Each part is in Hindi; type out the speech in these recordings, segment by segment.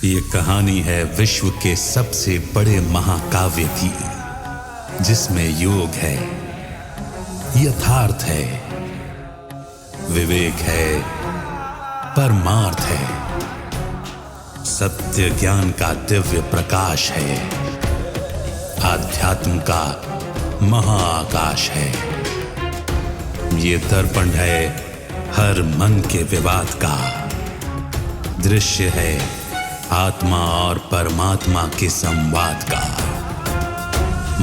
ये कहानी है विश्व के सबसे बड़े महाकाव्य की, जिसमें योग है, यथार्थ है, विवेक है, परमार्थ है, सत्य ज्ञान का दिव्य प्रकाश है, आध्यात्म का महाआकाश है। ये दर्पण है हर मन के विवाद का, दृश्य है आत्मा और परमात्मा के संवाद का,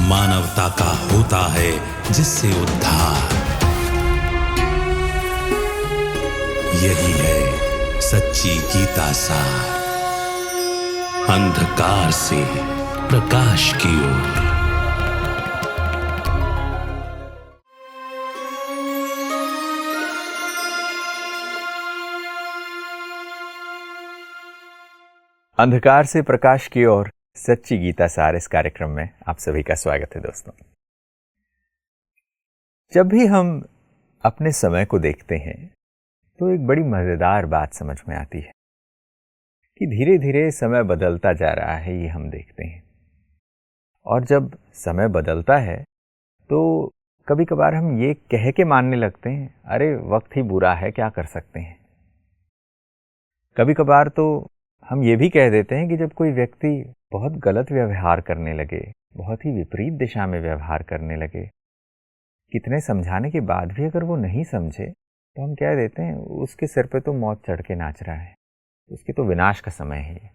मानवता का होता है जिससे उद्धार। यही है सच्ची गीता सार, अंधकार से प्रकाश की ओर। अंधकार से प्रकाश की ओर सच्ची गीता सार इस कार्यक्रम में आप सभी का स्वागत है। दोस्तों, जब भी हम अपने समय को देखते हैं तो एक बड़ी मजेदार बात समझ में आती है कि धीरे धीरे समय बदलता जा रहा है, ये हम देखते हैं। और जब समय बदलता है तो कभी कभार हम ये कह के मानने लगते हैं, अरे वक्त ही बुरा है, क्या कर सकते हैं। कभी कभार तो हम ये भी कह देते हैं कि जब कोई व्यक्ति बहुत गलत व्यवहार करने लगे, बहुत ही विपरीत दिशा में व्यवहार करने लगे, कितने समझाने के बाद भी अगर वो नहीं समझे तो हम कह देते हैं उसके सिर पे तो मौत चढ़ के नाच रहा है, उसके तो विनाश का समय है ये।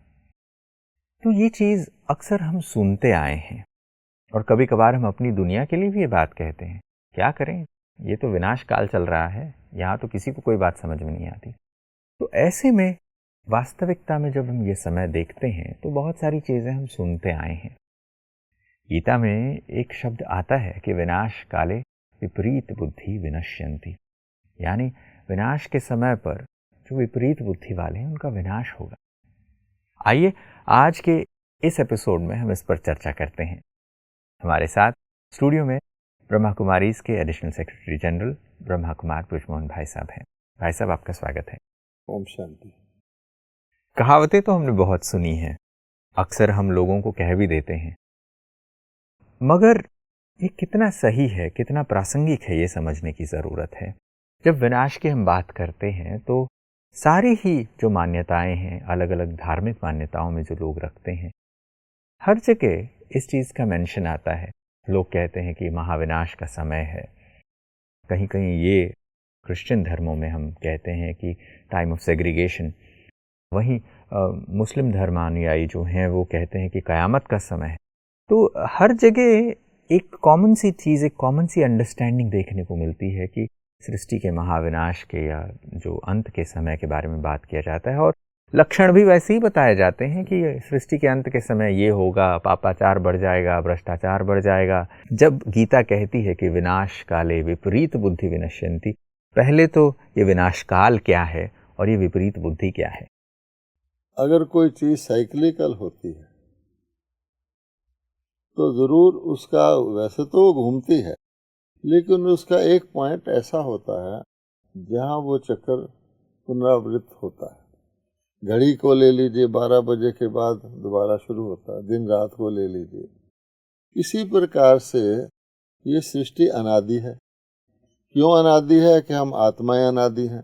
तो ये चीज़ अक्सर हम सुनते आए हैं और कभी कभार हम अपनी दुनिया के लिए भी ये बात कहते हैं, क्या करें, ये तो विनाश काल चल रहा है, यहाँ तो किसी को कोई बात समझ में नहीं आती। तो ऐसे में वास्तविकता में जब हम ये समय देखते हैं तो बहुत सारी चीज़ें हम सुनते आए हैं। गीता में एक शब्द आता है कि विनाश काले विपरीत बुद्धि विनश्यन्ति, यानी विनाश के समय पर जो विपरीत बुद्धि वाले हैं उनका विनाश होगा। आइए आज के इस एपिसोड में हम इस पर चर्चा करते हैं। हमारे साथ स्टूडियो में ब्रह्मा कुमारीज के additional secretary general Brahma Kumar Brijmohan भाई साहब हैं। भाई साहब, आपका स्वागत है। ओम शांति। कहावतें तो हमने बहुत सुनी हैं, अक्सर हम लोगों को कह भी देते हैं, मगर ये कितना सही है, कितना प्रासंगिक है, ये समझने की ज़रूरत है। जब विनाश की हम बात करते हैं तो सारी ही जो मान्यताएं हैं, अलग अलग धार्मिक मान्यताओं में जो लोग रखते हैं, हर जगह इस चीज़ का मेंशन आता है। लोग कहते हैं कि महाविनाश का समय है, कहीं कहीं ये क्रिश्चियन धर्मों में हम कहते हैं कि टाइम ऑफ सेग्रीगेशन, वहीं मुस्लिम धर्मानुयायी जो हैं वो कहते हैं कि कयामत का समय है। तो हर जगह एक कॉमन सी चीज़, एक कॉमन सी अंडरस्टैंडिंग देखने को मिलती है कि सृष्टि के महाविनाश के या जो अंत के समय के बारे में बात किया जाता है, और लक्षण भी वैसे ही बताए जाते हैं कि सृष्टि के अंत के समय ये होगा, पापाचार बढ़ जाएगा, भ्रष्टाचार बढ़ जाएगा। जब गीता कहती है कि विनाश काले विपरीत बुद्धि विनश्यन्ति, पहले तो ये विनाश काल क्या है और ये विपरीत बुद्धि क्या है। अगर कोई चीज साइक्लिकल होती है तो जरूर उसका, वैसे तो वो घूमती है, लेकिन उसका एक पॉइंट ऐसा होता है जहां वो चक्कर पुनरावृत्त होता है। घड़ी को ले लीजिए, 12 बजे के बाद दोबारा शुरू होता है, दिन रात को ले लीजिए। इसी प्रकार से ये सृष्टि अनादि है। क्यों अनादि है? कि हम आत्माएं अनादि हैं।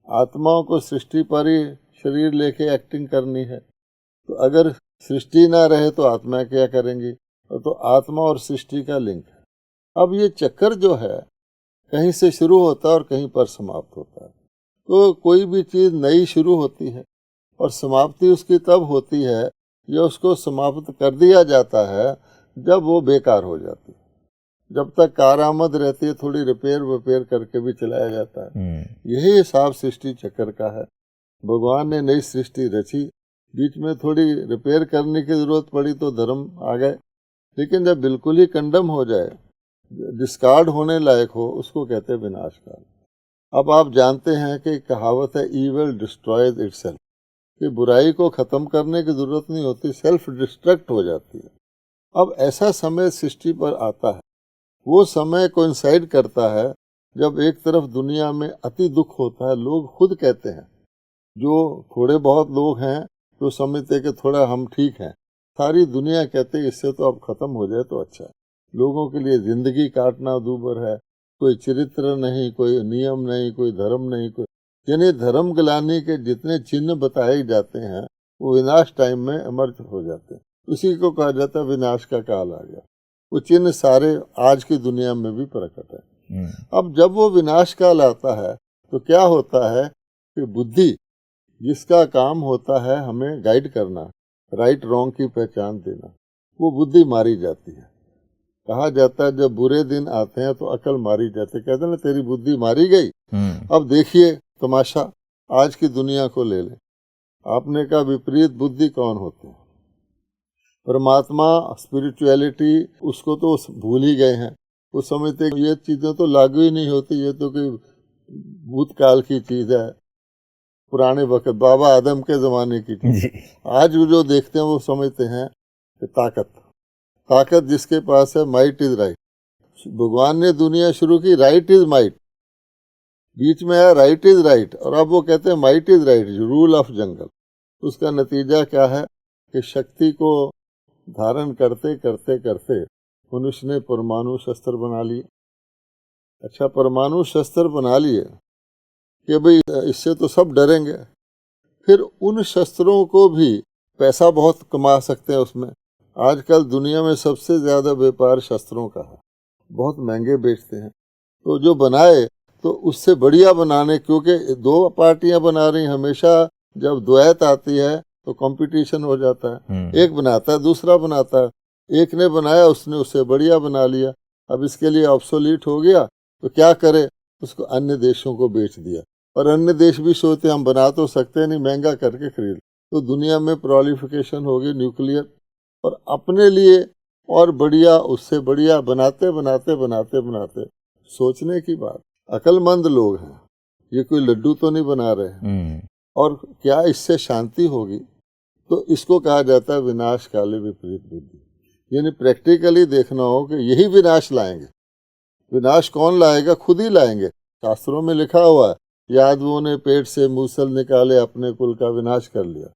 आत्माओं को सृष्टि पर ही शरीर लेके एक्टिंग करनी है, तो अगर सृष्टि ना रहे तो आत्मा क्या करेंगी? तो आत्मा और सृष्टि का लिंक है। अब ये चक्कर जो है कहीं से शुरू होता है और कहीं पर समाप्त होता है। तो कोई भी चीज़ नई शुरू होती है और समाप्ति उसकी तब होती है या उसको समाप्त कर दिया जाता है जब वो बेकार हो जाती है। जब तक कारआमद रहती है थोड़ी रिपेयर करके भी चलाया जाता है। यही हिसाब सृष्टि चक्र का है। भगवान ने नई सृष्टि रची, बीच में थोड़ी रिपेयर करने की जरूरत पड़ी तो धर्म आ गए, लेकिन जब बिल्कुल ही कंडम हो जाए, डिस्कार्ड होने लायक हो, उसको कहते हैं विनाशकाल। अब आप जानते हैं कि कहावत है, ईविल डिस्ट्रॉयज इटसेल्फ, कि बुराई को खत्म करने की जरूरत नहीं होती, सेल्फ डिस्ट्रक्ट हो जाती है। अब ऐसा समय सृष्टि पर आता है, वो समय कोइंसाइड करता है जब एक तरफ दुनिया में अति दुख होता है। लोग खुद कहते हैं, जो थोड़े बहुत लोग हैं तो समझते कि थोड़ा हम ठीक हैं। सारी दुनिया कहते हैं इससे तो अब खत्म हो जाए तो अच्छा है। लोगों के लिए जिंदगी काटना दूभर है, कोई चरित्र नहीं, कोई नियम नहीं, कोई धर्म नहीं, कोई यानी धर्म गिलाने के जितने चिन्ह बताए जाते हैं वो विनाश टाइम में अमर्थ हो जाते हैं। उसी को कहा जाता है विनाश का काल आ गया। वो चिन्ह सारे आज की दुनिया में भी प्रकट है। अब जब वो विनाश काल आता है तो क्या होता है कि बुद्धि जिसका काम होता है हमें गाइड करना, राइट रॉन्ग की पहचान देना, वो बुद्धि मारी जाती है। कहा जाता है जब बुरे दिन आते हैं तो अकल मारी जाती है। कहते हैं ना तेरी बुद्धि मारी गई। अब देखिए तमाशा, आज की दुनिया को ले ले। आपने कहा विपरीत बुद्धि कौन होते हैं? परमात्मा, स्पिरिचुअलिटी, उसको तो भूल ही गए हैं। वो समझते ये चीजें तो लागू ही नहीं होती, ये तो कोई भूतकाल की चीज है, पुराने वक्त बाबा आदम के जमाने की चीज। आज जो देखते हैं वो समझते हैं कि ताकत जिसके पास है, माइट इज राइट। भगवान ने दुनिया शुरू की, राइट इज माइट, बीच में है राइट इज राइट, और अब वो कहते हैं might is right, rule of jungle. उसका नतीजा क्या है कि शक्ति को धारण करते करते करते मनुष्य ने परमाणु शस्त्र बना लिए। अच्छा, परमाणु शस्त्र बना लिए कि भाई इससे तो सब डरेंगे। फिर उन शस्त्रों को भी पैसा बहुत कमा सकते हैं उसमें। आजकल दुनिया में सबसे ज्यादा व्यापार शस्त्रों का है, बहुत महंगे बेचते हैं। तो जो बनाए तो उससे बढ़िया बनाने, क्योंकि दो पार्टियां बना रही, हमेशा जब द्वैत आती है तो कंपटीशन हो जाता है। एक बनाता है, दूसरा बनाता है। एक ने बनाया, उसने उससे बढ़िया बना लिया, अब इसके लिए ऑब्सोलीट हो गया, तो क्या करे, उसको अन्य देशों को बेच दिया। और अन्य देश भी सोचते हम बना तो सकते नहीं, महंगा करके खरीद। तो दुनिया में प्रोलिफिकेशन होगी न्यूक्लियर, और अपने लिए और बढ़िया, उससे बढ़िया बनाते बनाते बनाते बनाते। सोचने की बात, अकलमंद लोग हैं, ये कोई लड्डू तो नहीं बना रहे हैं। और क्या इससे शांति होगी? तो इसको कहा जाता है विनाश काले विपरीत बुद्धि। यानी प्रैक्टिकली देखना हो कि यही विनाश लाएंगे। विनाश कौन लाएगा? खुद ही लाएंगे। शास्त्रों में लिखा हुआ है, यादवों ने पेट से मूसल निकाले, अपने कुल का विनाश कर लिया।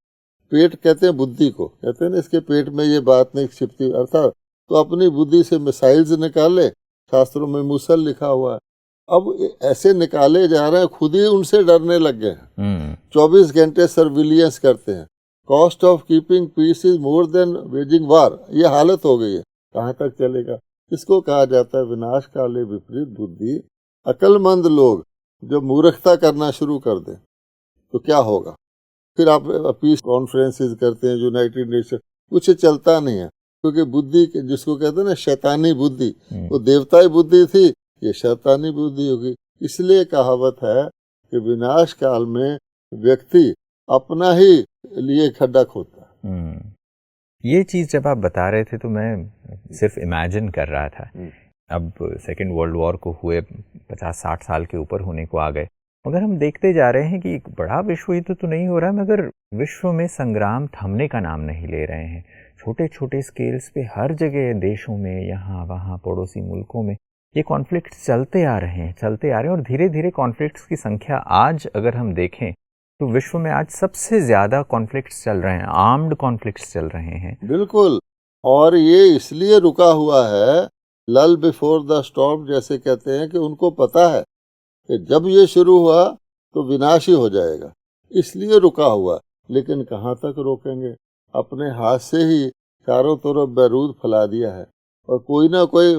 पेट कहते हैं बुद्धि को, कहते हैं ना इसके पेट में ये बात नहीं छिपती, अर्थात तो अपनी बुद्धि से मिसाइल्स निकाले। शास्त्रों में मूसल लिखा हुआ है। अब ऐसे निकाले जा रहे हैं, खुद ही उनसे डरने लग गए हैं। 24 घंटे सर्विलियंस करते हैं। Cost of keeping peace is more than waging war, ये हालत हो गई है। कहाँ तक चलेगा? इसको कहा जाता है विनाश काले विपरीत बुद्धि। अकलमंद लोग जब मूर्खता करना शुरू कर दें तो क्या होगा? फिर आप पीस कॉन्फ्रेंसेस करते हैं, यूनाइटेड नेशन, कुछ चलता नहीं है, क्योंकि बुद्धि जिसको कहते हैं ना शैतानी बुद्धि, वो देवताई बुद्धि थी, ये शैतानी बुद्धि होगी। इसलिए कहावत है कि विनाश काल में व्यक्ति अपना ही लिए खड्डा खोदता है। ये चीज जब आप बता रहे थे तो मैं सिर्फ इमेजिन कर रहा था। अब सेकेंड वर्ल्ड वॉर को हुए 50-60 साल के ऊपर होने को आ गए, मगर हम देखते जा रहे हैं कि एक बड़ा विश्व युद्ध तो नहीं हो रहा, मगर विश्व में संग्राम थमने का नाम नहीं ले रहे हैं। छोटे छोटे स्केल्स पे हर जगह, देशों में, यहाँ वहाँ, पड़ोसी मुल्कों में ये कॉन्फ्लिक्ट चलते आ रहे हैं। और धीरे धीरे कॉन्फ्लिक्ट्स की संख्या आज अगर हम देखें तो विश्व में आज सबसे ज्यादा कॉन्फ्लिक्ट्स चल रहे हैं, आर्म्ड कॉन्फ्लिक्ट्स चल रहे हैं। बिल्कुल, और ये इसलिए रुका हुआ है, लल बिफोर द स्टॉर्म जैसे कहते हैं, कि उनको पता है कि जब ये शुरू हुआ तो विनाश ही हो जाएगा, इसलिए रुका हुआ। लेकिन कहाँ तक रोकेंगे? अपने हाथ से ही चारों तरफ बैरूद फैला दिया है, और कोई ना कोई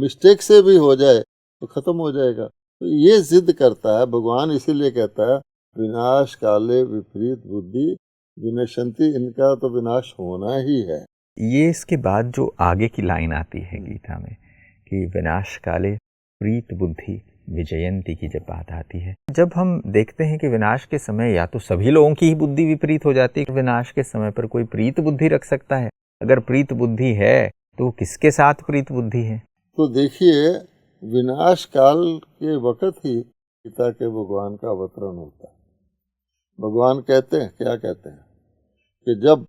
मिस्टेक से भी हो जाए तो खत्म हो जाएगा। तो ये जिद करता है भगवान, इसीलिए कहता है विनाश काले विपरीत बुद्धि विनशंति, इनका तो विनाश होना ही है। ये इसके बाद जो आगे की लाइन आती है गीता में कि विनाश काले प्रीत बुद्धि विजयंती की जब बात आती है, जब हम देखते हैं कि विनाश के समय या तो सभी लोगों की ही बुद्धि विपरीत हो जाती है, विनाश के समय पर कोई प्रीत बुद्धि रख सकता है? अगर प्रीत बुद्धि है तो किसके साथ प्रीत बुद्धि है? तो देखिए, विनाश काल के वक्त ही पिता के भगवान का अवतरण होता है। भगवान कहते हैं, क्या कहते हैं कि जब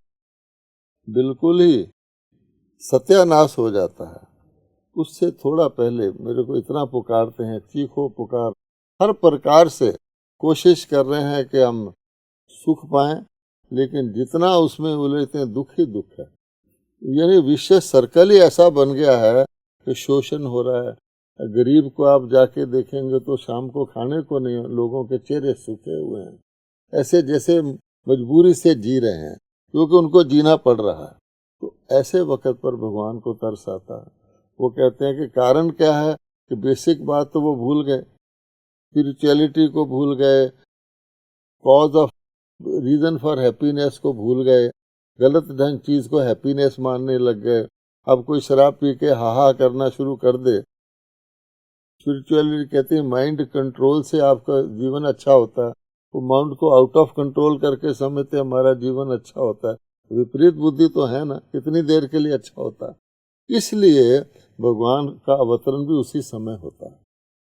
बिल्कुल ही सत्यानाश हो जाता है, उससे थोड़ा पहले मेरे को इतना पुकारते हैं, चीखो पुकार, हर प्रकार से कोशिश कर रहे हैं कि हम सुख पाएं, लेकिन जितना उसमें उलझते हैं दुख ही दुख है। यानी विश्व सर्कल ही ऐसा बन गया है कि शोषण हो रहा है। गरीब को आप जाके देखेंगे तो शाम को खाने को नहीं, लोगों के चेहरे सूखे हुए हैं, ऐसे जैसे मजबूरी से जी रहे हैं, क्योंकि उनको जीना पड़ रहा है। तो ऐसे वक्त पर भगवान को तरस आता है। वो कहते हैं कि कारण क्या है, कि बेसिक बात तो वो भूल गए, स्पिरिचुअलिटी को भूल गए, cause of reason for happiness को भूल गए, गलत ढंग चीज को हैप्पीनेस मानने लग गए। अब कोई शराब पी के हाहा करना शुरू कर दे, स्पिरिचुअलिटी कहती है माइंड कंट्रोल से आपका जीवन अच्छा होता है, वो माइंड को आउट ऑफ कंट्रोल करके समझते हमारा जीवन अच्छा होता है। विपरीत बुद्धि तो है ना, कितनी देर के लिए अच्छा होता है। इसलिए भगवान का अवतरण भी उसी समय होता है।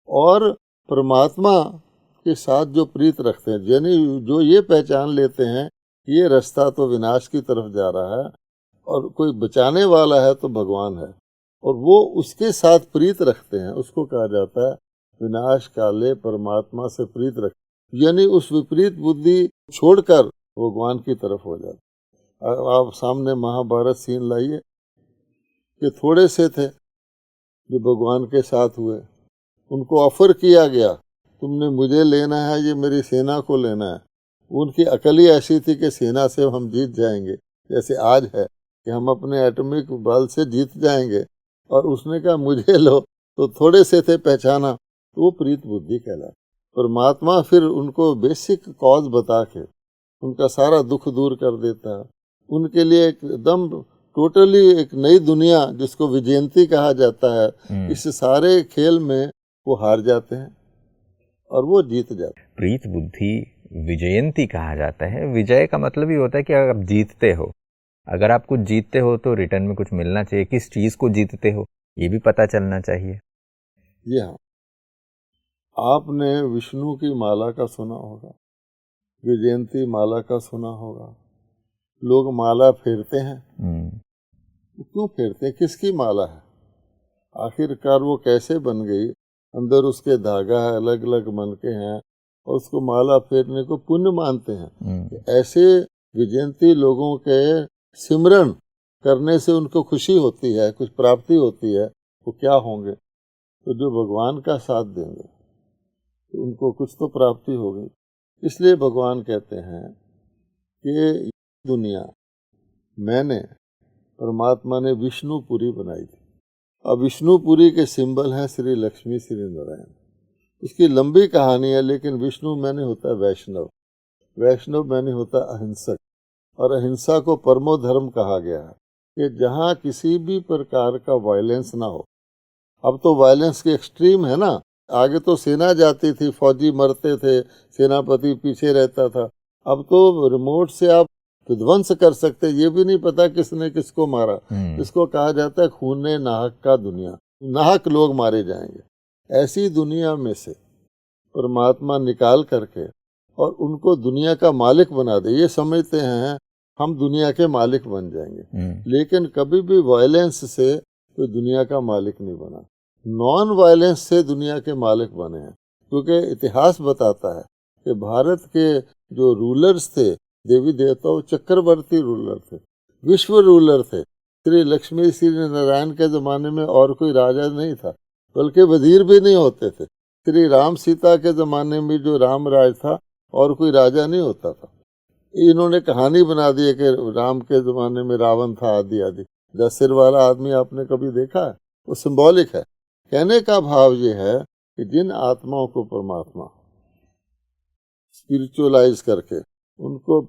और परमात्मा के साथ जो प्रीत रखते हैं, यानी जो ये पहचान लेते हैं कि ये रास्ता तो विनाश की तरफ जा रहा है और कोई बचाने वाला है तो भगवान है, और वो उसके साथ प्रीत रखते हैं, उसको कहा जाता है विनाश काले परमात्मा से प्रीत रख, यानी उस विपरीत बुद्धि छोड़कर भगवान की तरफ हो जाते। आप सामने महाभारत सीन लाइए कि थोड़े से थे जो भगवान के साथ हुए, उनको ऑफर किया गया तुमने मुझे लेना है, ये मेरी सेना को लेना है। उनकी अकल ही ऐसी थी कि सेना से हम जीत जाएंगे, जैसे आज है कि हम अपने एटॉमिक बल से जीत जाएंगे, और उसने कहा मुझे लो, तो थोड़े से थे पहचाना, तो वो प्रीत बुद्धि कहला। परमात्मा फिर उनको बेसिक कॉज बता के उनका सारा दुख दूर कर देता है, उनके लिए एकदम टोटली एक नई दुनिया जिसको विजयंती कहा जाता है, इस सारे खेल में वो हार जाते हैं और वो जीत जाते हैं। प्रीत बुद्धि विजयंती कहा जाता है। विजय का मतलब ही होता है कि अगर आप जीतते हो, अगर आप कुछ जीतते हो तो रिटर्न में कुछ मिलना चाहिए। किस चीज को जीतते हो ये भी पता चलना चाहिए। जी हाँ, आपने विष्णु की माला का सुना होगा, विजयंती माला का सुना होगा। लोग माला फेरते हैं, क्यों फेरते हैं, किसकी माला है, आखिरकार वो कैसे बन गई, अंदर उसके धागा है, अलग अलग मन के हैं, और उसको माला फेरने को पुण्य मानते हैं। ऐसे विजयंती लोगों के सिमरन करने से उनको खुशी होती है, कुछ प्राप्ति होती है, वो क्या होंगे, तो जो भगवान का साथ देंगे तो उनको कुछ तो प्राप्ति होगी। इसलिए भगवान कहते हैं कि दुनिया मैंने, परमात्मा ने विष्णुपुरी बनाई थी। अब विष्णुपुरी के सिंबल हैं श्री लक्ष्मी श्री नारायण। इसकी लंबी कहानी है, लेकिन विष्णु मैंने होता है वैष्णव, वैष्णव मैंने होता है अहिंसक, और अहिंसा को परमो धर्म कहा गया है कि जहाँ किसी भी प्रकार का वायलेंस ना हो। अब तो वायलेंस के एक्सट्रीम है ना, आगे तो सेना जाती थी, फौजी मरते थे, सेनापति पीछे रहता था। अब तो रिमोट से आप विध्वंस कर सकते, ये भी नहीं पता किसने किसको मारा। इसको कहा जाता है खूने नाहक का दुनिया, नाहक लोग मारे जाएंगे। ऐसी दुनिया में से परमात्मा निकाल करके और उनको दुनिया का मालिक बना दे। ये समझते हैं हम दुनिया के मालिक बन जाएंगे, लेकिन कभी भी वायलेंस से कोई दुनिया का मालिक नहीं बना, नॉन वायलेंस से दुनिया के मालिक बने हैं। क्योंकि इतिहास बताता है कि भारत के जो रूलर्स थे, देवी देवताओं चक्रवर्ती रूलर थे, विश्व रूलर थे। श्री लक्ष्मी श्री नारायण के ज़माने में और कोई राजा नहीं था, बल्कि वजीर भी नहीं होते थे। श्री राम सीता के ज़माने में जो राम राज था, और कोई राजा नहीं होता था। इन्होंने कहानी बना दी है कि राम के ज़माने में रावण था, आदि आदि। 10 सिर वाला आदमी आपने कभी देखा है? वो सिंबॉलिक है। कहने का भाव ये है कि जिन आत्माओं को परमात्मा स्पिरिचुअलाइज करके उनको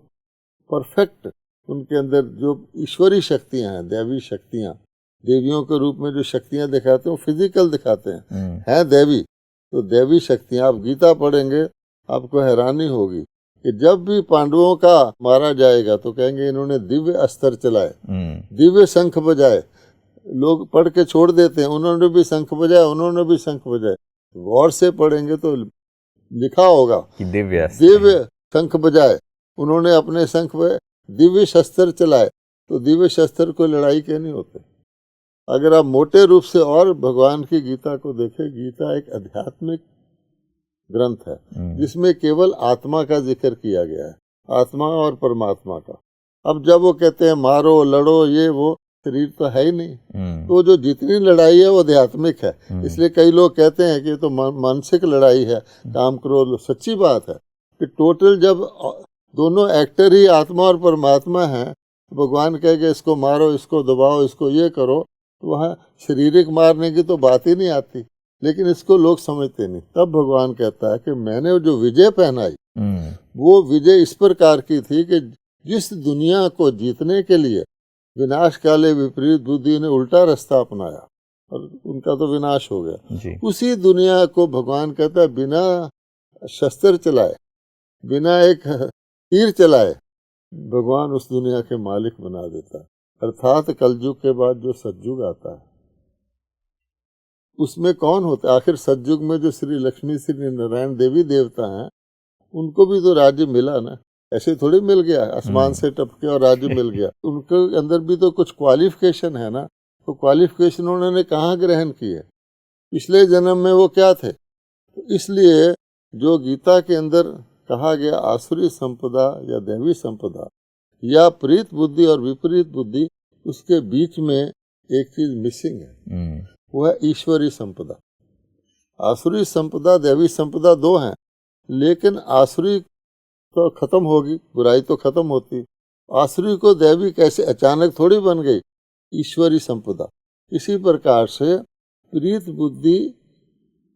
परफेक्ट, उनके अंदर जो ईश्वरी शक्तियां हैं, दैवी शक्तियां, देवियों के रूप में जो शक्तियां दिखाते हैं वो फिजिकल दिखाते हैं दैवी। तो दैवी शक्तियां, आप गीता पढ़ेंगे आपको हैरानी होगी कि जब भी पांडवों का मारा जाएगा तो कहेंगे इन्होंने दिव्य अस्त्र चलाए, दिव्य शंख बजाए। लोग पढ़ के छोड़ देते हैं, उन्होंने भी शंख बजाया, उन्होंने भी शंख बजाए। गौर से पढ़ेंगे तो लिखा होगा कि दिव्य शंख बजाए, उन्होंने अपने शंख में दिव्य शस्त्र चलाए। तो दिव्य शस्त्र को लड़ाई के नहीं होते। अगर आप मोटे रूप से और भगवान की गीता को देखें, गीता एक आध्यात्मिक ग्रंथ है जिसमें केवल आत्मा का जिक्र किया गया है, आत्मा और परमात्मा का। अब जब वो कहते हैं मारो लड़ो ये वो, शरीर तो है ही नहीं, तो जो जितनी लड़ाई है वो आध्यात्मिक है। इसलिए कई लोग कहते हैं कि ये तो मानसिक लड़ाई है, काम क्रोध। सच्ची बात है कि टोटल जब दोनों एक्टर ही आत्मा और परमात्मा हैं, भगवान कहेगा इसको मारो, इसको दबाओ, इसको ये करो, तो वहाँ शारीरिक मारने की तो बात ही नहीं आती। लेकिन इसको लोग समझते नहीं। तब भगवान कहता है कि मैंने जो विजय पहनाई वो विजय इस प्रकार की थी कि जिस दुनिया को जीतने के लिए विनाश काले विपरीत बुद्धि ने उल्टा रास्ता अपनाया और उनका तो विनाश हो गया, उसी दुनिया को भगवान कहता है बिना शस्त्र चलाए, बिना एक तीर चलाए भगवान उस दुनिया के मालिक बना देता है। अर्थात कलयुग के बाद जो सतयुग आता है उसमें कौन होता है? आखिर सतयुग में जो श्री लक्ष्मी श्री नारायण देवी देवता हैं उनको भी तो राज्य मिला ना, ऐसे थोड़ी मिल गया आसमान से टपके और राज्य मिल गया। उनके अंदर भी तो कुछ क्वालिफिकेशन है ना, तो क्वालिफिकेशन उन्होंने कहाँ ग्रहण किए? पिछले जन्म में वो क्या थे? तो इसलिए जो गीता के अंदर कहा गया आसुरी संपदा या दैवी संपदा या प्रीत बुद्धि और विपरीत बुद्धि, उसके बीच में एक चीज मिसिंग है, वो है ईश्वरी संपदा। आसुरी संपदा दैवी संपदा दो हैं, लेकिन आसुरी तो खत्म होगी, बुराई तो खत्म होती। आसुरी को दैवी कैसे अचानक थोड़ी बन गई? ईश्वरी संपदा। इसी प्रकार से प्रीत बुद्धि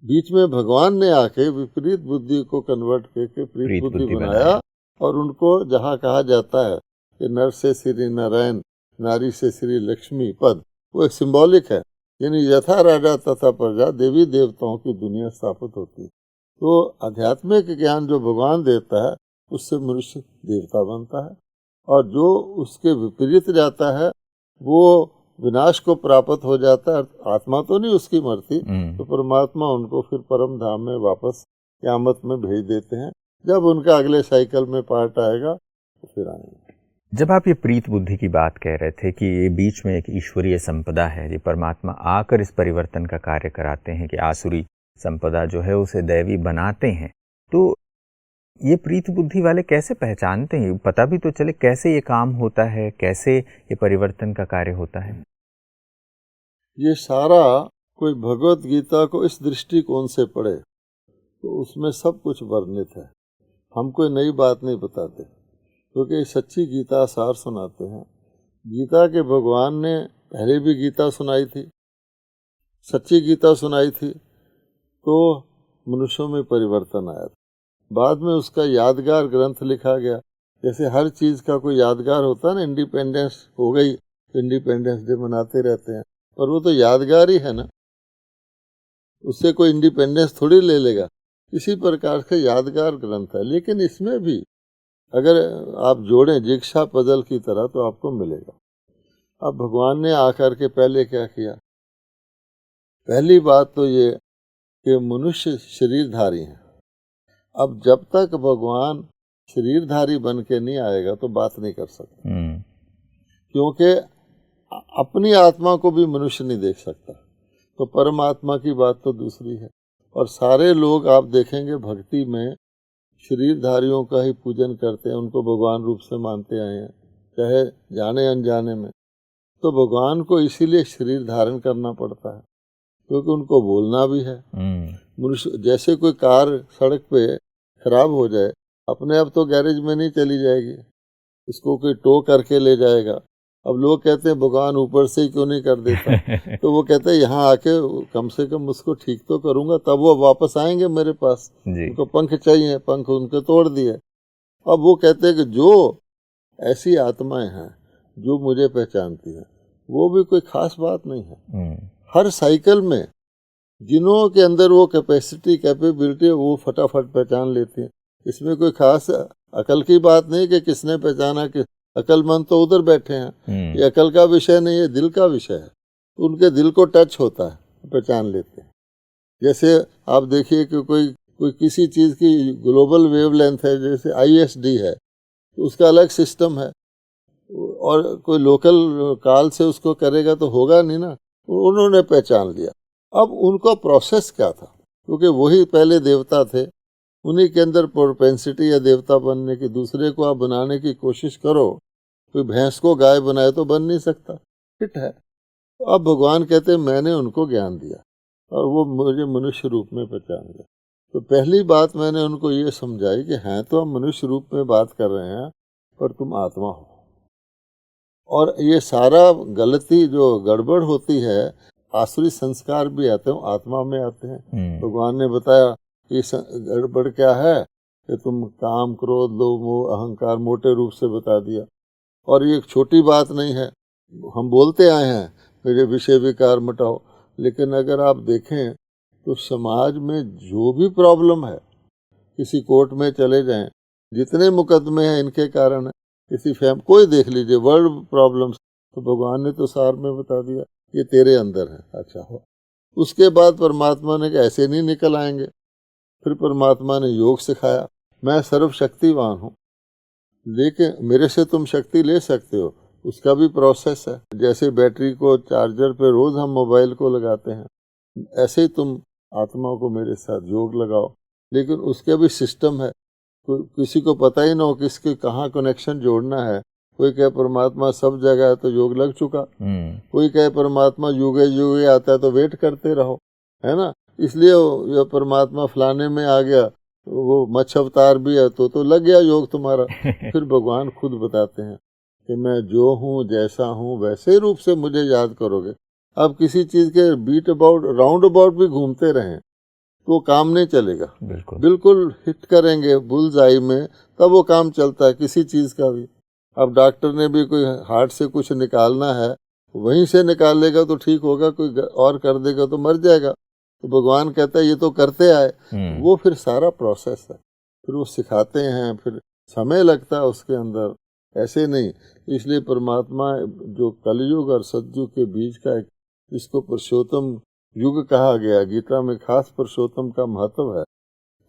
बीच में भगवान ने आके विपरीत बुद्धि को कन्वर्ट करके प्रीत बुद्धि बनाया और उनको जहाँ कहा जाता है कि नर से श्री नारायण, नारी से श्री लक्ष्मी पद, वो एक सिंबॉलिक है, यानी यथा राजा तथा प्रजा देवी देवताओं की दुनिया स्थापित होती है। तो आध्यात्मिक ज्ञान जो भगवान देता है उससे मनुष्य देवता बनता है, और जो उसके विपरीत जाता है वो विनाश को प्राप्त हो जाता है। आत्मा तो नहीं उसकी मरती, तो परमात्मा उनको फिर परम धाम में वापस क़यामत में भेज देते हैं। जब उनका अगले साइकिल में पार्ट आएगा तो फिर आएंगे। जब आप ये प्रीत बुद्धि की बात कह रहे थे कि ये बीच में एक ईश्वरीय संपदा है, ये परमात्मा आकर इस परिवर्तन का कार्य कराते हैं कि आसुरी संपदा जो है उसे दैवी बनाते हैं, तो ये प्रीत बुद्धि वाले कैसे पहचानते हैं? पता भी तो चले कैसे ये काम होता है, कैसे ये परिवर्तन का कार्य होता है। ये सारा कोई भगवत गीता को इस दृष्टिकोण से पढ़े तो उसमें सब कुछ वर्णित है। हम कोई नई बात नहीं बताते, क्योंकि सच्ची गीता सार सुनाते हैं। गीता के भगवान ने पहले भी गीता सुनाई थी, सच्ची गीता सुनाई थी, तो मनुष्यों में परिवर्तन आया था। बाद में उसका यादगार ग्रंथ लिखा गया। जैसे हर चीज़ का कोई यादगार होता है ना, इंडिपेंडेंस हो गई तो इंडिपेंडेंस डे मनाते रहते हैं, पर वो तो यादगार ही है ना, उससे कोई इंडिपेंडेंस थोड़ी ले लेगा। इसी प्रकार का यादगार ग्रंथ है। लेकिन इसमें भी अगर आप जोड़ें जिग्सा पजल की तरह तो आपको मिलेगा। अब भगवान ने आकर के पहले क्या किया? पहली बात तो ये कि मनुष्य शरीरधारी हैं। अब जब तक भगवान शरीरधारी बन के नहीं आएगा तो बात नहीं कर सकता, क्योंकि अपनी आत्मा को भी मनुष्य नहीं देख सकता, तो परमात्मा की बात तो दूसरी है। और सारे लोग आप देखेंगे भक्ति में शरीरधारियों का ही पूजन करते हैं, उनको भगवान रूप से मानते आए हैं, चाहे जाने अनजाने में। तो भगवान को इसीलिए शरीर धारण करना पड़ता है, क्योंकि उनको बोलना भी है। मनुष्य जैसे कोई कार सड़क पे खराब हो जाए, अपने आप तो गैरेज में नहीं चली जाएगी, उसको कोई टो करके ले जाएगा। अब लोग कहते हैं भगवान ऊपर से ही क्यों नहीं कर देता तो वो कहते हैं यहाँ आके कम से कम उसको ठीक तो करूंगा, तब वो वापस आएंगे मेरे पास। उनको पंख चाहिए, पंख उनके तोड़ दिए। अब वो कहते हैं कि जो ऐसी आत्माएं हैं जो मुझे पहचानती हैं, वो भी कोई खास बात नहीं है। हर साइकिल में जिन्हों के अंदर वो कैपेसिटी कैपेबिलिटी है वो फटाफट पहचान लेते हैं। इसमें कोई खास अकल की बात नहीं कि किसने पहचाना, कि अकलमंद तो उधर बैठे हैं। ये अकल का विषय नहीं है, दिल का विषय है। उनके दिल को टच होता है, पहचान लेते हैं। जैसे आप देखिए कि कोई किसी चीज़ की ग्लोबल वेवलेंथ है, जैसे ISD है, तो उसका अलग सिस्टम है, और कोई लोकल काल से उसको करेगा तो होगा नहीं ना। उन्होंने पहचान लिया। अब उनको प्रोसेस क्या था, क्योंकि वही पहले देवता थे, उन्हीं के अंदर प्रोपेंसिटी या देवता बनने की। दूसरे को आप बनाने की कोशिश करो, कोई भैंस को गाय बनाए तो बन नहीं सकता, फिट है। तो अब भगवान कहते हैं मैंने उनको ज्ञान दिया और वो मुझे मनुष्य रूप में पहचान गए। तो पहली बात मैंने उनको ये समझाई कि हैं तो हम मनुष्य रूप में बात कर रहे हैं, पर तुम आत्मा हो। और ये सारा गलती जो गड़बड़ होती है, आसुरी संस्कार भी आते हैं, आत्मा में आते हैं। भगवान ने बताया कि गड़बड़ क्या है, कि तुम काम, क्रोध, लोभ, मोह, अहंकार मोटे रूप से बता दिया। और ये एक छोटी बात नहीं है, हम बोलते आए हैं मेरे विषय विकार मिटाओ, लेकिन अगर आप देखें तो समाज में जो भी प्रॉब्लम है, किसी कोर्ट में चले जाएं, जितने मुकदमे हैं इनके कारण है। किसी कोई देख लीजिए, वर्ल्ड प्रॉब्लम्स, तो भगवान ने तो सार में बता दिया ये तेरे अंदर है। अच्छा हो, उसके बाद परमात्मा ने कहा ऐसे नहीं निकल आएंगे। फिर परमात्मा ने योग सिखाया, मैं सर्वशक्तिवान हूँ, लेकिन मेरे से तुम शक्ति ले सकते हो, उसका भी प्रोसेस है। जैसे बैटरी को चार्जर पे रोज हम मोबाइल को लगाते हैं, ऐसे ही तुम आत्मा को मेरे साथ योग लगाओ, लेकिन उसके भी सिस्टम है। किसी को पता ही ना हो किसके कहाँ कनेक्शन जोड़ना है। कोई कहे परमात्मा सब जगह है तो योग लग चुका, कोई कहे परमात्मा युगे युगे आता है तो वेट करते रहो, है ना। इसलिए ये परमात्मा फलाने में आ गया, वो मच्छ अवतार भी है तो लग गया योग तुम्हारा। फिर भगवान खुद बताते हैं कि मैं जो हूँ, जैसा हूँ, वैसे रूप से मुझे याद करोगे। अब किसी चीज के बीट अबाउट, राउंड अबाउट भी घूमते रहें तो काम नहीं चलेगा। बिल्कुल हिट करेंगे बुलजाई में, तब वो काम चलता है किसी चीज का भी। अब डॉक्टर ने भी कोई हार्ट से कुछ निकालना है, वहीं से निकालेगा तो ठीक होगा, कोई और कर देगा तो मर जाएगा। तो भगवान कहता है ये तो करते आए, वो फिर सारा प्रोसेस है, फिर वो सिखाते हैं, फिर समय लगता है उसके अंदर, ऐसे नहीं। इसलिए परमात्मा जो कलयुग और सतयुग के बीच का एक, जिसको पुरुषोत्तम युग कहा गया, गीता में खास पुरुषोत्तम का महत्व है,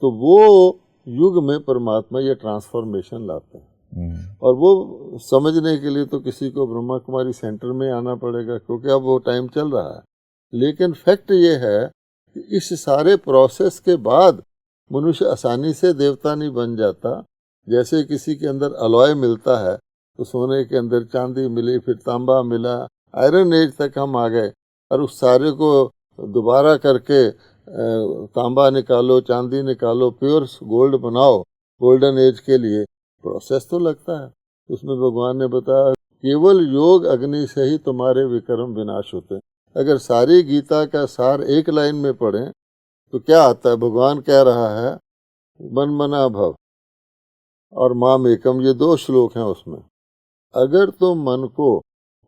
तो वो युग में परमात्मा ये ट्रांसफॉर्मेशन लाते हैं। और वो समझने के लिए तो किसी को ब्रह्मा कुमारी सेंटर में आना पड़ेगा, क्योंकि अब वो टाइम चल रहा है। लेकिन फैक्ट ये है कि इस सारे प्रोसेस के बाद मनुष्य आसानी से देवता नहीं बन जाता। जैसे किसी के अंदर अलॉय मिलता है, तो सोने के अंदर चांदी मिली, फिर तांबा मिला, आयरन एज तक हम आ गए, और उस सारे को दोबारा करके तांबा निकालो, चांदी निकालो, प्योर गोल्ड बनाओ, गोल्डन एज के लिए प्रोसेस तो लगता है। उसमें भगवान ने बताया केवल योग अग्नि से ही तुम्हारे विक्रम विनाश होते हैं। अगर सारी गीता का सार एक लाइन में पढ़ें तो क्या आता है, भगवान कह रहा है मन मना भव और माम एकम, ये 2 श्लोक हैं उसमें। अगर तुम मन को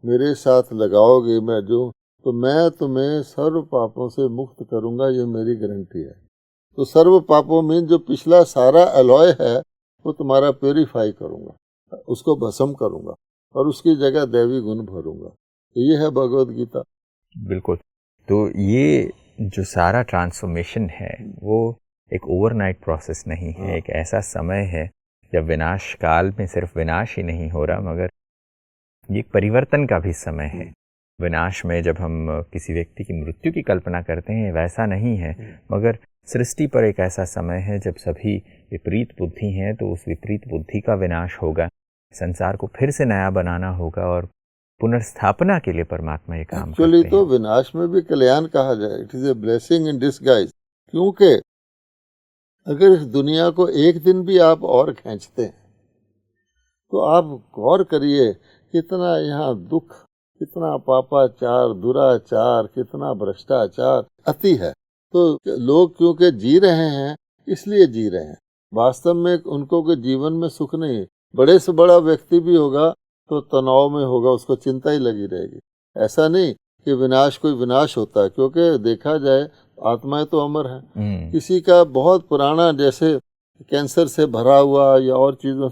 मेरे साथ लगाओगे, मैं जो, तो मैं तुम्हें सर्व पापों से मुक्त करूंगा, ये मेरी गारंटी है। तो सर्व पापों में जो पिछला सारा अलॉय है वो तुम्हारा प्योरीफाई करूंगा, उसको भस्म करूंगा और उसकी जगह दैवी गुण भरूंगा। तो ये है भगवद गीता। बिल्कुल। तो ये जो सारा ट्रांसफॉर्मेशन है वो एक ओवरनाइट प्रोसेस नहीं है, एक ऐसा समय है जब विनाश काल में सिर्फ विनाश ही नहीं हो रहा, मगर ये एक परिवर्तन का भी समय है। विनाश में जब हम किसी व्यक्ति की मृत्यु की कल्पना करते हैं वैसा नहीं है, मगर सृष्टि पर एक ऐसा समय है जब सभी विपरीत बुद्धि हैं, तो उस विपरीत बुद्धि का विनाश होगा, संसार को फिर से नया बनाना होगा और पुनर्स्थापना के लिए परमात्मा ये काम करते हैं। एक्चुअली तो विनाश में भी कल्याण कहा जाए, it is a blessing in disguise. क्योंकि अगर इस दुनिया को एक दिन भी आप और खींचते हैं तो आप गौर करिए कितना यहाँ दुख, कितना पापाचार, दुराचार, कितना भ्रष्टाचार अति है। तो लोग क्योंकि जी रहे हैं इसलिए जी रहे हैं, वास्तव में उनको के जीवन में सुख नहीं। बड़े से बड़ा व्यक्ति भी होगा तो तनाव में होगा, उसको चिंता ही लगी रहेगी। ऐसा नहीं कि विनाश कोई विनाश होता है, क्योंकि देखा जाए आत्माएं तो अमर हैं। किसी का बहुत पुराना जैसे कैंसर से भरा हुआ या और चीजों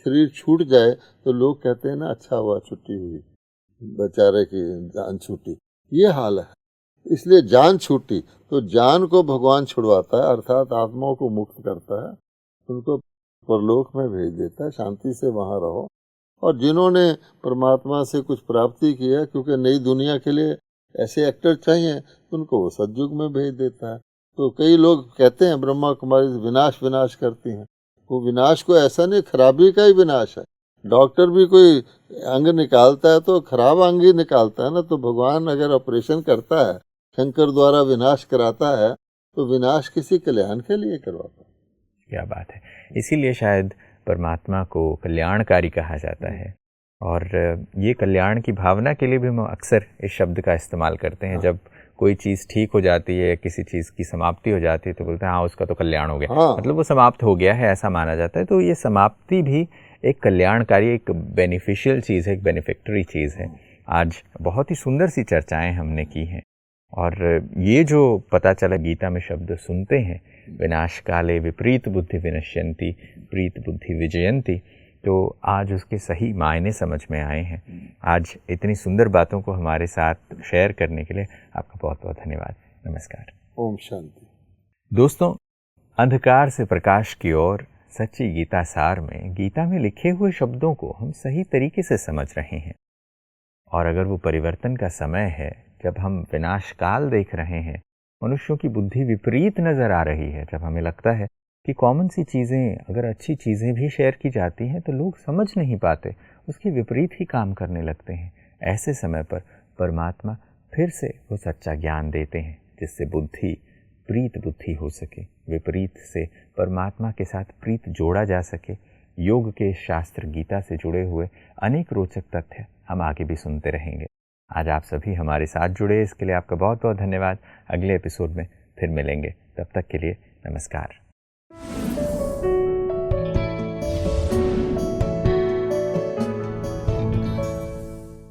शरीर छूट जाए तो लोग कहते हैं ना अच्छा हुआ छुट्टी हुई, बेचारे की जान छूटी, ये हाल है। इसलिए जान छूटी तो जान को भगवान छुड़वाता है, अर्थात आत्माओं को मुक्त करता है, उनको परलोक में भेज देता है, शांति से वहां रहो। और जिन्होंने परमात्मा से कुछ प्राप्ति किया, क्योंकि नई दुनिया के लिए ऐसे एक्टर चाहिए, उनको वो सतयुग में भेज देता है। तो कई लोग कहते हैं ब्रह्मा कुमारी विनाश विनाश करती हैं। वो विनाश को ऐसा नहीं, खराबी का ही विनाश है। डॉक्टर भी कोई अंग निकालता है तो खराब अंग ही निकालता है ना। तो भगवान अगर ऑपरेशन करता है, शंकर द्वारा विनाश कराता है, तो विनाश किसी कल्याण के लिए करवाता है। क्या बात है। इसीलिए शायद परमात्मा को कल्याणकारी कहा जाता है। और ये कल्याण की भावना के लिए भी हम अक्सर इस शब्द का इस्तेमाल करते हैं। जब कोई चीज़ ठीक हो जाती है, किसी चीज़ की समाप्ति हो जाती है, तो बोलते हैं हाँ उसका तो कल्याण हो गया। मतलब वो समाप्त हो गया है, ऐसा माना जाता है। तो ये समाप्ति भी एक कल्याणकारी, एक बेनिफिशियल चीज़ है, एक बेनिफिक्टरी चीज़ है। आज बहुत ही सुंदर सी चर्चाएं हमने की हैं। और ये जो पता चला गीता में शब्द सुनते हैं, विनाश काले विपरीत बुद्धि विनश्यन्ति प्रीत बुद्धि विजयन्ति, तो आज उसके सही मायने समझ में आए हैं। आज इतनी सुंदर बातों को हमारे साथ शेयर करने के लिए आपका बहुत बहुत धन्यवाद। नमस्कार। ओम शांति। दोस्तों, अंधकार से प्रकाश की ओर सच्ची गीता सार में गीता में लिखे हुए शब्दों को हम सही तरीके से समझ रहे हैं। और अगर वो परिवर्तन का समय है, जब हम विनाश काल देख रहे हैं, मनुष्यों की बुद्धि विपरीत नजर आ रही है, जब हमें लगता है कि कॉमन सी चीज़ें, अगर अच्छी चीज़ें भी शेयर की जाती हैं तो लोग समझ नहीं पाते, उसके विपरीत ही काम करने लगते हैं, ऐसे समय पर परमात्मा फिर से वो सच्चा ज्ञान देते हैं जिससे बुद्धि प्रीत बुद्धि हो सके, विपरीत से परमात्मा के साथ प्रीत जोड़ा जा सके। योग के शास्त्र गीता से जुड़े हुए अनेक रोचक तथ्य हम आगे भी सुनते रहेंगे। आज आप सभी हमारे साथ जुड़े, इसके लिए आपका बहुत बहुत धन्यवाद। अगले एपिसोड में फिर मिलेंगे, तब तक के लिए नमस्कार।